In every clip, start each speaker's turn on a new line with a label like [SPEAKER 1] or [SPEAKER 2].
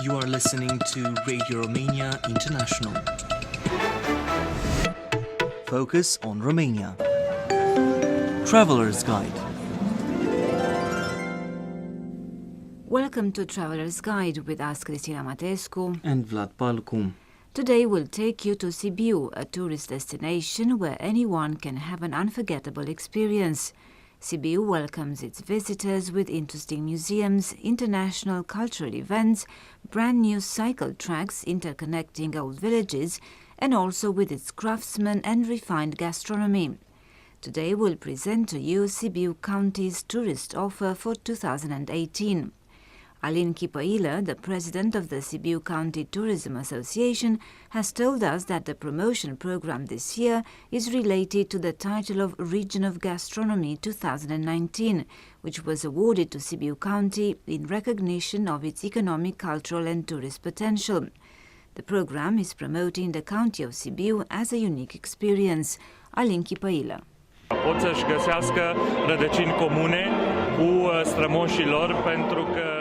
[SPEAKER 1] You are listening to Radio Romania International. Focus on Romania. Traveler's Guide.
[SPEAKER 2] Welcome to Traveler's Guide with us, Cristina Mateescu
[SPEAKER 1] And Vlad Palcu.
[SPEAKER 2] Today we'll take you to Sibiu, a tourist destination where anyone can have an unforgettable experience. Sibiu welcomes its visitors with interesting museums, international cultural events, brand new cycle tracks interconnecting old villages, and also with its craftsmen and refined gastronomy. Today we'll present to you Sibiu County's tourist offer for 2018. Alin Chipoilă, the president of the Sibiu County Tourism Association, has told us that the promotion program this year is related to the title of Region of Gastronomy 2019, which was awarded to Sibiu County in recognition of its economic, cultural and tourist potential. The program is promoting the county of Sibiu as a unique experience. Alin Chipoilă.
[SPEAKER 3] Pot să-și găsească rădăcini comune cu strămoșii lor pentru că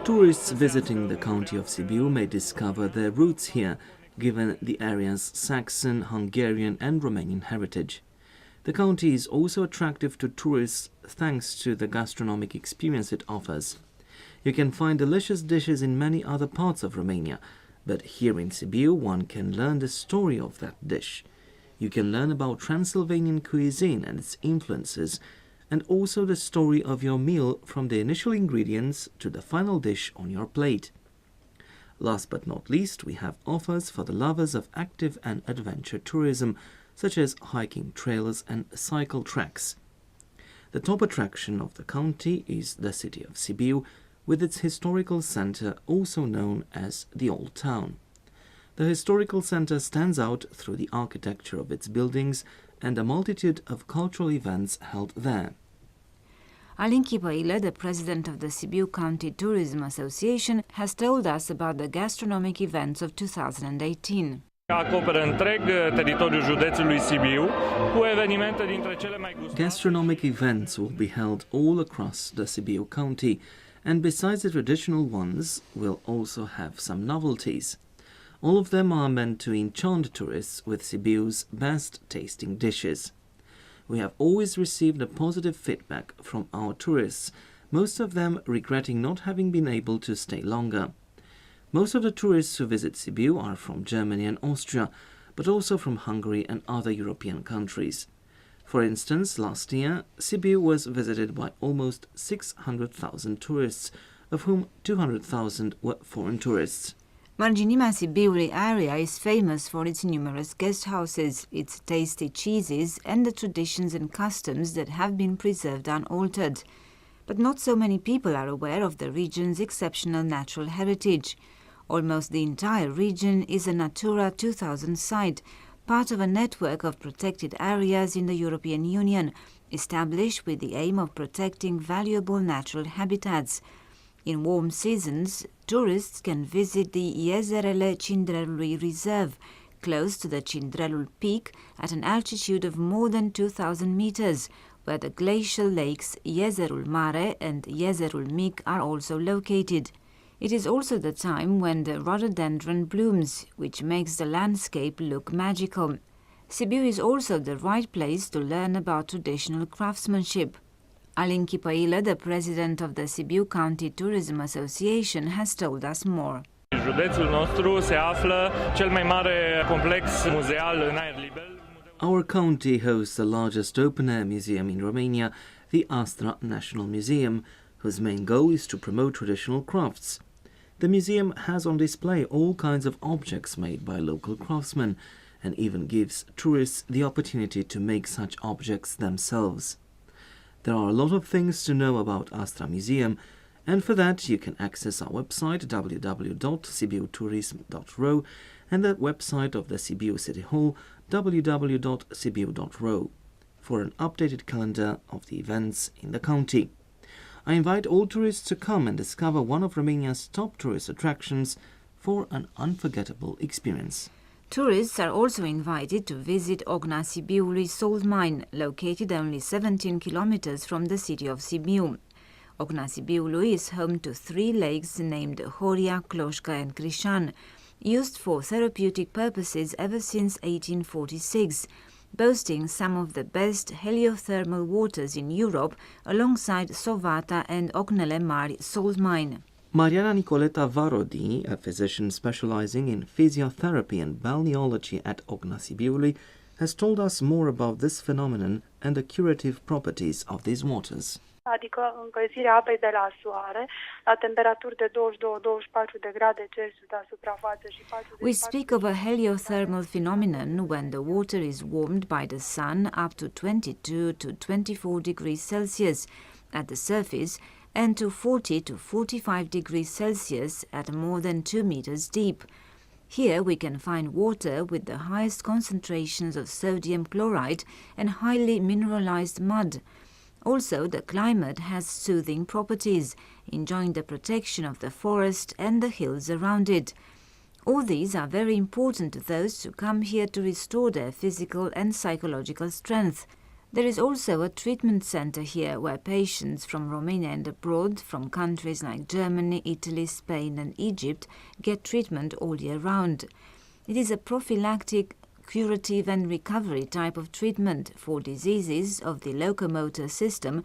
[SPEAKER 1] Tourists visiting the county of Sibiu may discover their roots here, given the area's Saxon, Hungarian and Romanian heritage. The county is also attractive to tourists thanks to the gastronomic experience it offers. You can find delicious dishes in many other parts of Romania, but here in Sibiu one can learn the story of that dish. You can learn about Transylvanian cuisine and its influences, and also the story of your meal from the initial ingredients to the final dish on your plate. Last but not least, we have offers for the lovers of active and adventure tourism, such as hiking trails and cycle tracks. The top attraction of the county is the city of Sibiu, with its historical center also known as the Old Town. The historical center stands out through the architecture of its buildings and a multitude of cultural events held there.
[SPEAKER 2] Alin Chipoilă, the president of the Sibiu County Tourism Association, has told us about the gastronomic events of 2018.
[SPEAKER 3] Acoperă întreg teritoriul județului Sibiu cu evenimente dintre cele mai gustoase.
[SPEAKER 1] Gastronomic events will be held all across the Sibiu County, and besides the traditional ones, we'll also have some novelties. All of them are meant to enchant tourists with Sibiu's best tasting dishes. We have always received a positive feedback from our tourists, most of them regretting not having been able to stay longer. Most of the tourists who visit Sibiu are from Germany and Austria, but also from Hungary and other European countries. For instance, last year, Sibiu was visited by almost 600,000 tourists, of whom 200,000 were foreign tourists.
[SPEAKER 2] Marginimea Sibiului area is famous for its numerous guest houses, its tasty cheeses and the traditions and customs that have been preserved unaltered. But not so many people are aware of the region's exceptional natural heritage. Almost the entire region is a Natura 2000 site, part of a network of protected areas in the European Union, established with the aim of protecting valuable natural habitats. In warm seasons, tourists can visit the Iezerele Cindrelului Reserve, close to the Cindrelul Peak at an altitude of more than 2,000 meters, where the glacial lakes Iezerul Mare and Iezerul Mic are also located. It is also the time when the rhododendron blooms, which makes the landscape look magical. Sibiu is also the right place to learn about traditional craftsmanship. Alin Chipoilă, the president of the Sibiu County Tourism Association, has told us more.
[SPEAKER 3] Județul nostru se află cel mai mare complex muzeal în aer liber.
[SPEAKER 1] Our county hosts the largest open-air museum in Romania, the Astra National Museum, whose main goal is to promote traditional crafts. The museum has on display all kinds of objects made by local craftsmen, and even gives tourists the opportunity to make such objects themselves. There are a lot of things to know about Astra Museum, and for that you can access our website www.sibiutourism.ro and the website of the Sibiu City Hall www.sibiu.ro for an updated calendar of the events in the county. I invite all tourists to come and discover one of Romania's top tourist attractions for an unforgettable experience.
[SPEAKER 2] Tourists are also invited to visit Ogna Sibiului salt mine, located only 17 kilometers from the city of Sibiu. Ocna Sibiului is home to 3 lakes named Horia, Cloșca and Crișan, used for therapeutic purposes ever since 1846, boasting some of the best heliothermal waters in Europe alongside Sovata and Ocnele Mari salt mine.
[SPEAKER 1] Mariana Nicoleta Varodi, a physician specializing in physiotherapy and balneology at Ocna Sibiului, has told us more about this phenomenon and the curative properties of these waters.
[SPEAKER 4] Adică încălzirea apei de la soare la temperaturi de 22-24 de grade Celsius la suprafață și 40.
[SPEAKER 2] We speak of a heliothermal phenomenon when the water is warmed by the sun up to 22 to 24 degrees Celsius at the surface and to 40 to 45 degrees Celsius at more than 2 meters deep. Here we can find water with the highest concentrations of sodium chloride and highly mineralized mud. Also, the climate has soothing properties, enjoying the protection of the forest and the hills around it. All these are very important to those who come here to restore their physical and psychological strength. There is also a treatment center here where patients from Romania and abroad, from countries like Germany, Italy, Spain and Egypt, get treatment all year round. It is a prophylactic, curative and recovery type of treatment for diseases of the locomotor system,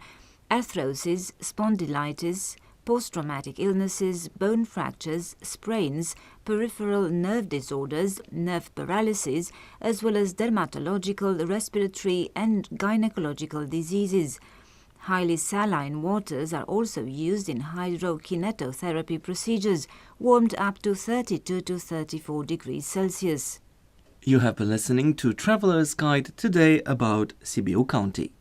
[SPEAKER 2] arthrosis, spondylitis, post-traumatic illnesses, bone fractures, sprains, peripheral nerve disorders, nerve paralysis, as well as dermatological, respiratory and gynecological diseases. Highly saline waters are also used in hydrokinetotherapy procedures, warmed up to 32 to 34 degrees Celsius.
[SPEAKER 1] You have been listening to Traveller's Guide today about Sibiu County.